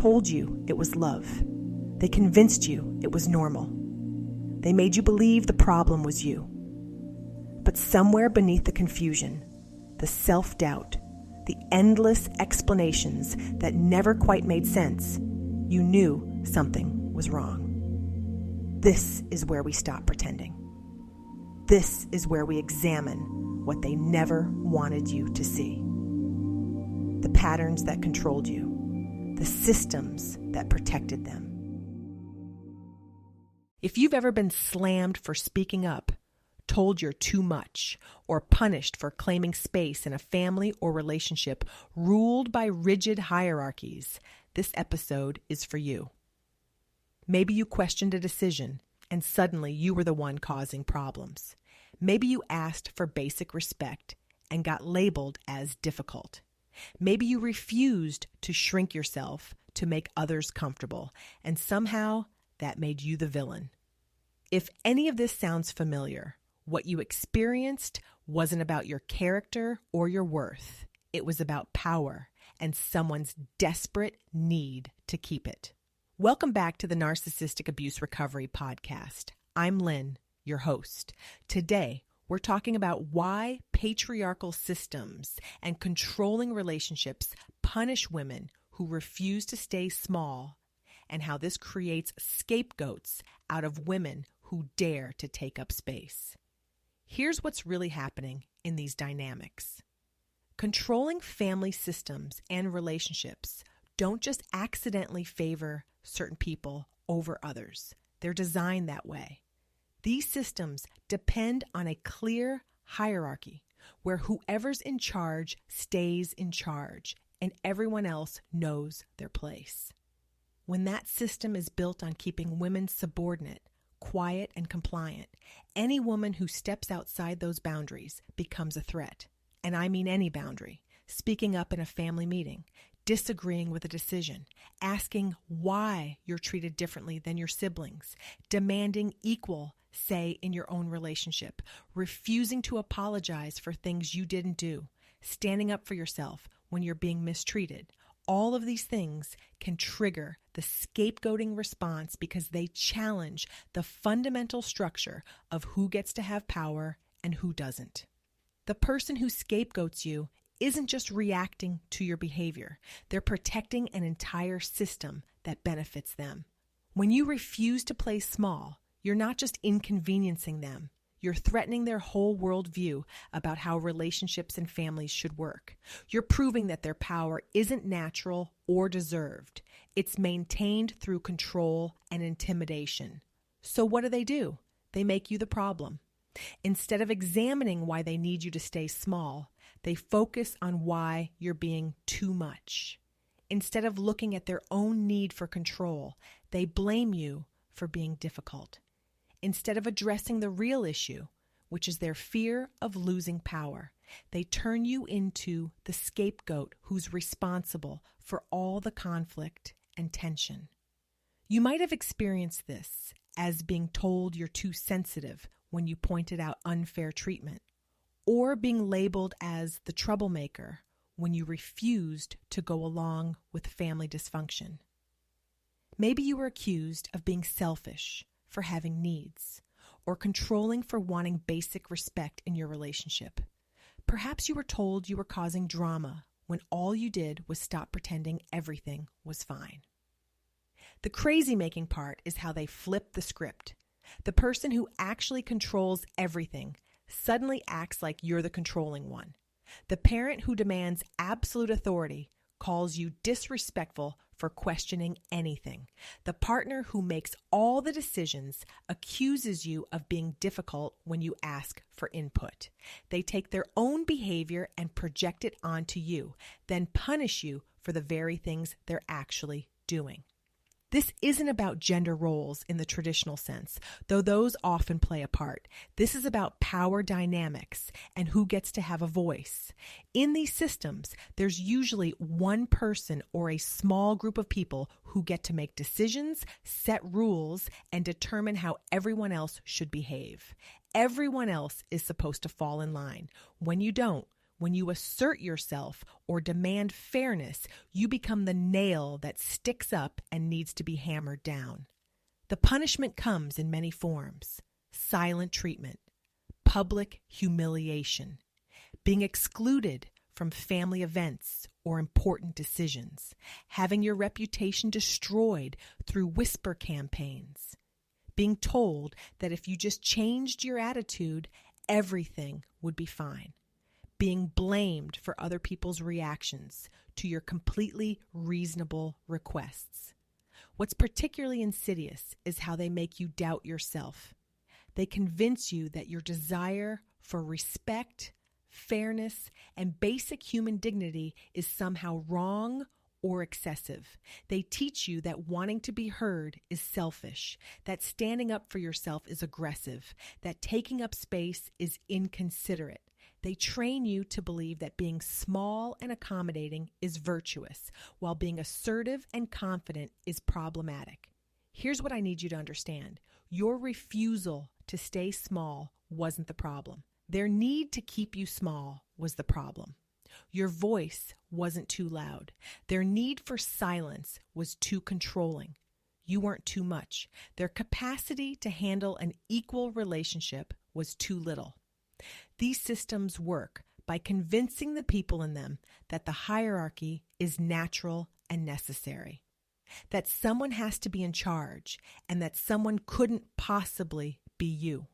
told you it was love. They convinced you it was normal. They made you believe the problem was you. But somewhere beneath the confusion, the self-doubt, the endless explanations that never quite made sense, you knew something was wrong. This is where we stop pretending. This is where we examine what they never wanted you to see. The patterns that controlled you, the systems that protected them. If you've ever been slammed for speaking up, told you're too much, or punished for claiming space in a family or relationship ruled by rigid hierarchies, this episode is for you. Maybe you questioned a decision and suddenly you were the one causing problems. Maybe you asked for basic respect and got labeled as difficult. Maybe you refused to shrink yourself to make others comfortable, and somehow that made you the villain. If any of this sounds familiar, what you experienced wasn't about your character or your worth. It was about power and someone's desperate need to keep it. Welcome back to the Narcissistic Abuse Recovery Podcast. I'm Lynn, your host. Today, we're talking about why patriarchal systems and controlling relationships punish women who refuse to stay small, and how this creates scapegoats out of women who dare to take up space. Here's what's really happening in these dynamics. Controlling family systems and relationships don't just accidentally favor certain people over others. They're designed that way. These systems depend on a clear hierarchy where whoever's in charge stays in charge and everyone else knows their place. When that system is built on keeping women subordinate, quiet, and compliant, any woman who steps outside those boundaries becomes a threat. And I mean any boundary. Speaking up in a family meeting, disagreeing with a decision, asking why you're treated differently than your siblings, demanding equal say in your own relationship, refusing to apologize for things you didn't do, standing up for yourself when you're being mistreated. All of these things can trigger the scapegoating response because they challenge the fundamental structure of who gets to have power and who doesn't. The person who scapegoats you isn't just reacting to your behavior. They're protecting an entire system that benefits them. When you refuse to play small, you're not just inconveniencing them. You're threatening their whole worldview about how relationships and families should work. You're proving that their power isn't natural or deserved. It's maintained through control and intimidation. So what do? They make you the problem. Instead of examining why they need you to stay small, they focus on why you're being too much. Instead of looking at their own need for control, they blame you for being difficult. Instead of addressing the real issue, which is their fear of losing power, they turn you into the scapegoat who's responsible for all the conflict and tension. You might have experienced this as being told you're too sensitive when you pointed out unfair treatment, or being labeled as the troublemaker when you refused to go along with family dysfunction. Maybe you were accused of being selfish for having needs, or controlling for wanting basic respect in your relationship. Perhaps you were told you were causing drama when all you did was stop pretending everything was fine. The crazy-making part is how they flip the script. The person who actually controls everything suddenly acts like you're the controlling one. The parent who demands absolute authority calls you disrespectful for questioning anything. The partner who makes all the decisions accuses you of being difficult when you ask for input. They take their own behavior and project it onto you, then punish you for the very things they're actually doing. This isn't about gender roles in the traditional sense, though those often play a part. This is about power dynamics and who gets to have a voice. In these systems, there's usually one person or a small group of people who get to make decisions, set rules, and determine how everyone else should behave. Everyone else is supposed to fall in line. When you don't, When you assert yourself or demand fairness, you become the nail that sticks up and needs to be hammered down. The punishment comes in many forms: silent treatment, public humiliation, being excluded from family events or important decisions, having your reputation destroyed through whisper campaigns, being told that if you just changed your attitude, everything would be fine, being blamed for other people's reactions to your completely reasonable requests. What's particularly insidious is how they make you doubt yourself. They convince you that your desire for respect, fairness, and basic human dignity is somehow wrong or excessive. They teach you that wanting to be heard is selfish, that standing up for yourself is aggressive, that taking up space is inconsiderate. They train you to believe that being small and accommodating is virtuous, while being assertive and confident is problematic. Here's what I need you to understand. Your refusal to stay small wasn't the problem. Their need to keep you small was the problem. Your voice wasn't too loud. Their need for silence was too controlling. You weren't too much. Their capacity to handle an equal relationship was too little. These systems work by convincing the people in them that the hierarchy is natural and necessary, that someone has to be in charge, and that someone couldn't possibly be you,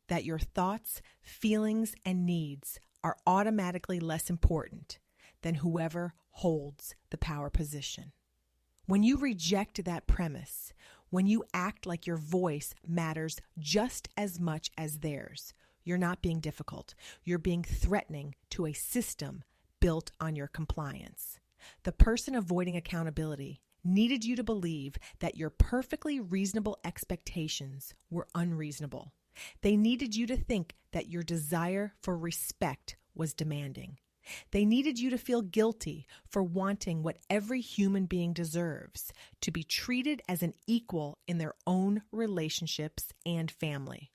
that your thoughts, feelings, and needs are automatically less important than whoever holds the power position. When you reject that premise, when you act like your voice matters just as much as theirs, you're not being difficult. You're being threatening to a system built on your compliance. The person avoiding accountability needed you to believe that your perfectly reasonable expectations were unreasonable. They needed you to think that your desire for respect was demanding. They needed you to feel guilty for wanting what every human being deserves, to be treated as an equal in their own relationships and family.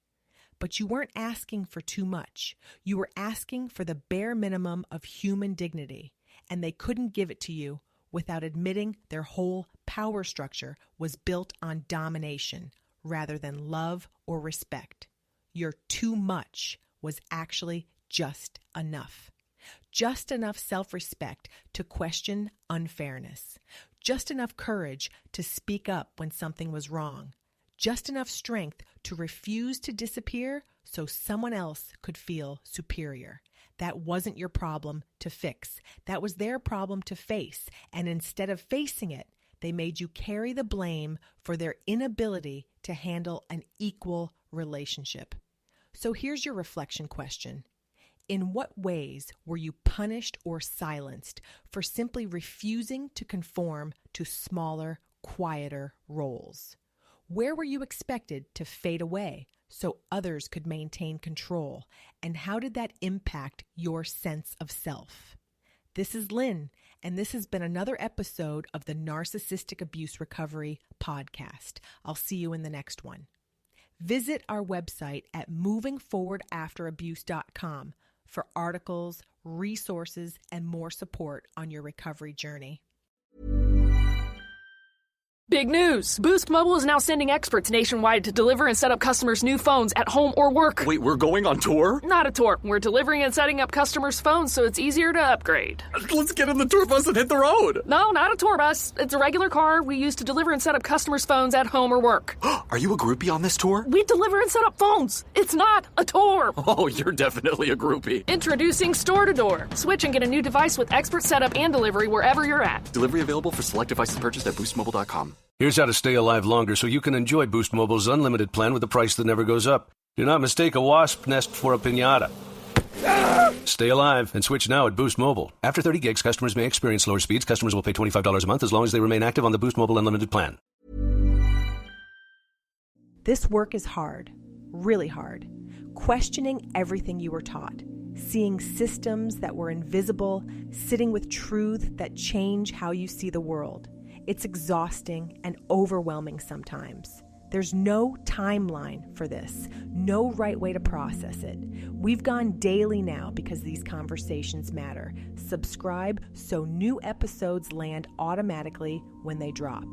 But you weren't asking for too much. You were asking for the bare minimum of human dignity, and they couldn't give it to you without admitting their whole power structure was built on domination rather than love or respect. Your too much was actually just enough. Just enough self-respect to question unfairness. Just enough courage to speak up when something was wrong. Just enough strength to refuse to disappear so someone else could feel superior. That wasn't your problem to fix. That was their problem to face. And instead of facing it, they made you carry the blame for their inability to handle an equal relationship. So here's your reflection question. In what ways were you punished or silenced for simply refusing to conform to smaller, quieter roles? Where were you expected to fade away so others could maintain control? And how did that impact your sense of self? This is Lynn, and this has been another episode of the Narcissistic Abuse Recovery Podcast. I'll see you in the next one. Visit our website at movingforwardafterabuse.com for articles, resources, and more support on your recovery journey. Big news! Boost Mobile is now sending experts nationwide to deliver and set up customers' new phones at home or work. Wait, we're going on tour? Not a tour. We're delivering and setting up customers' phones so it's easier to upgrade. Let's get in the tour bus and hit the road. No, not a tour bus. It's a regular car we use to deliver and set up customers' phones at home or work. Are you a groupie on this tour? We deliver and set up phones. It's not a tour. Oh, you're definitely a groupie. Introducing Store to Door. Switch and get a new device with expert setup and delivery wherever you're at. Delivery available for select devices purchased at boostmobile.com. Here's how to stay alive longer so you can enjoy Boost Mobile's unlimited plan with a price that never goes up. Do not mistake a wasp nest for a piñata. Stay alive and switch now at Boost Mobile. After 30 gigs, customers may experience slower speeds. Customers will pay $25 a month as long as they remain active on the Boost Mobile unlimited plan. This work is hard, really hard. Questioning everything you were taught. Seeing systems that were invisible, sitting with truths that change how you see the world. It's exhausting and overwhelming sometimes. There's no timeline for this, no right way to process it. We've gone daily now because these conversations matter. Subscribe so new episodes land automatically when they drop.